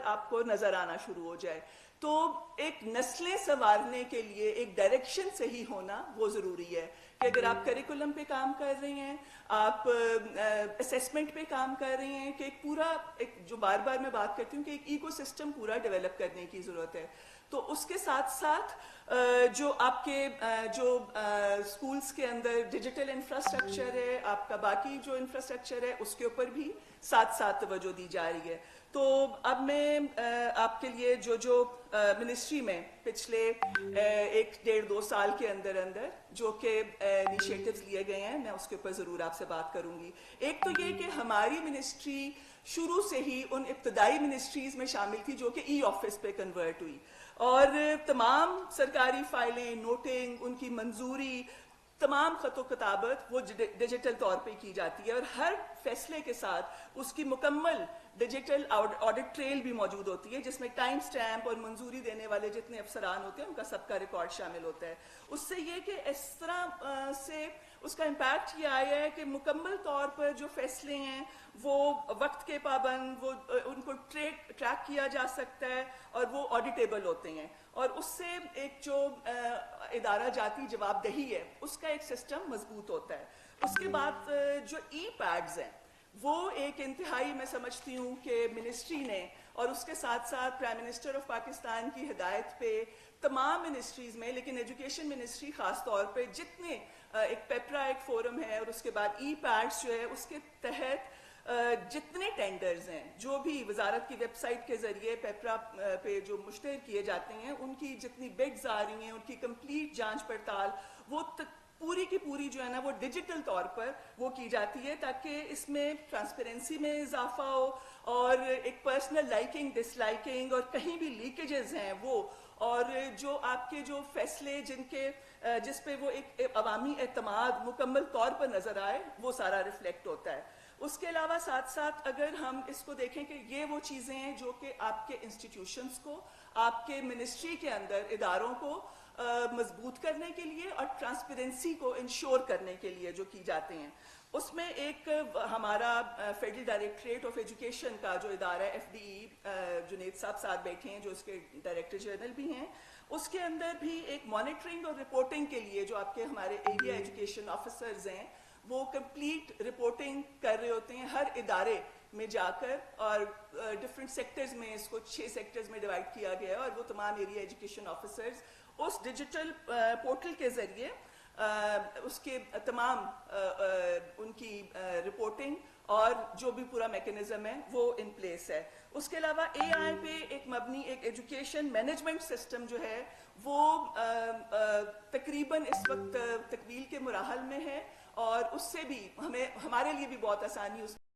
آپ کو نظر آنا شروع ہو جائے. تو ایک نسلیں سنوارنے کے لیے ایک ڈائریکشن صحیح ہونا وہ ضروری ہے کہ اگر آپ کریکولم پہ کام کر رہے ہیں, آپ اسیسمنٹ پہ کام کر رہے ہیں, کہ ایک پورا جو بار بار میں بات کرتی ہوں کہ ایک ایکو سسٹم پورا ڈیولپ کرنے کی ضرورت ہے. تو اس کے ساتھ ساتھ جو آپ کے جو اسکولس کے اندر ڈیجیٹل انفراسٹرکچر ہے, آپ کا باقی جو انفراسٹرکچر ہے, اس کے اوپر بھی ساتھ ساتھ توجہ دی جا رہی ہے. تو اب میں آپ کے لیے جو منسٹری میں پچھلے 1-1.5-2 سال کے اندر جو کہ انیشیٹوز لیے گئے ہیں, میں اس کے اوپر ضرور آپ سے بات کروں گی. ایک تو یہ کہ ہماری منسٹری شروع سے ہی ان ابتدائی منسٹریز میں شامل تھی جو کہ ای آفس پہ کنورٹ ہوئی, اور تمام سرکاری فائلیں, نوٹنگ, ان کی منظوری, تمام خط و کتابت وہ ڈیجیٹل طور پہ کی جاتی ہے, اور ہر فیصلے کے ساتھ اس کی مکمل ڈیجیٹل آڈٹ ٹریل بھی موجود ہوتی ہے, جس میں ٹائم سٹیمپ اور منظوری دینے والے جتنے افسران ہوتے ہیں ان کا سب کا ریکارڈ شامل ہوتا ہے. اس سے یہ کہ اس طرح سے اس کا امپیکٹ یہ آیا ہے کہ مکمل طور پر جو فیصلے ہیں وہ وقت کے پابند, وہ ان کو ٹریک کیا جا سکتا ہے, اور وہ آڈیٹیبل ہوتے ہیں, اور اس سے ایک جو ادارہ جاتی جواب دہی ہے اس کا ایک سسٹم مضبوط ہوتا ہے. اس کے بعد جو ای پیڈز ہیں وہ ایک انتہائی, میں سمجھتی ہوں کہ منسٹری نے اور اس کے ساتھ ساتھ پرائم منسٹر آف پاکستان کی ہدایت پہ تمام منسٹریز میں, لیکن ایجوکیشن منسٹری خاص طور پہ جتنے ایک پیپرا ایک فورم ہے, اور اس کے بعد ای پیڈز جو ہے اس کے تحت جتنے ٹینڈرز ہیں جو بھی وزارت کی ویب سائٹ کے ذریعے پیپرا پہ جو مشتہر کیے جاتے ہیں, ان کی جتنی بڈز آ رہی ہیں ان کی کمپلیٹ جانچ پڑتال وہ پوری کی پوری جو ہے نا وہ ڈیجیٹل طور پر وہ کی جاتی ہے, تاکہ اس میں ٹرانسپیرنسی میں اضافہ ہو, اور ایک پرسنل لائکنگ ڈس لائکنگ اور کہیں بھی لیکیجز ہیں وہ, اور جو آپ کے جو فیصلے جس پہ وہ ایک عوامی اعتماد مکمل طور پر نظر آئے, وہ سارا ریفلیکٹ ہوتا ہے. اس کے علاوہ ساتھ ساتھ اگر ہم اس کو دیکھیں کہ یہ وہ چیزیں ہیں جو کہ آپ کے انسٹیٹیوشنز کو, آپ کے منسٹری کے اندر اداروں کو مضبوط کرنے کے لیے اور ٹرانسپیرنسی کو انشور کرنے کے لیے جو کی جاتے ہیں. اس میں ایک ہمارا فیڈرل ڈائریکٹریٹ آف ایجوکیشن کا جو ادارہ ہے FDE, جنید صاحب ساتھ بیٹھے ہیں جو اس کے ڈائریکٹر جنرل بھی ہیں, اس کے اندر بھی ایک مانیٹرنگ اور رپورٹنگ کے لیے جو آپ کے ہمارے ایریا ایجوکیشن آفیسرز ہیں وہ کمپلیٹ رپورٹنگ کر رہے ہوتے ہیں ہر ادارے میں جا کر, اور ڈفرینٹ سیکٹرز میں اس کو 6 سیکٹرز میں ڈیوائڈ کیا گیا ہے, اور وہ تمام ایریا ایجوکیشن آفیسرز اس ڈیجیٹل پورٹل کے ذریعے اس کے تمام ان کی رپورٹنگ اور جو بھی پورا میکینزم ہے وہ ان پلیس ہے. اس کے علاوہ AI پہ ایک مبنی ایک ایجوکیشن مینجمنٹ سسٹم جو ہے وہ تقریباً اس وقت تکمیل کے مراحل میں ہے, اور اس سے بھی ہمارے لیے بھی بہت آسانی اس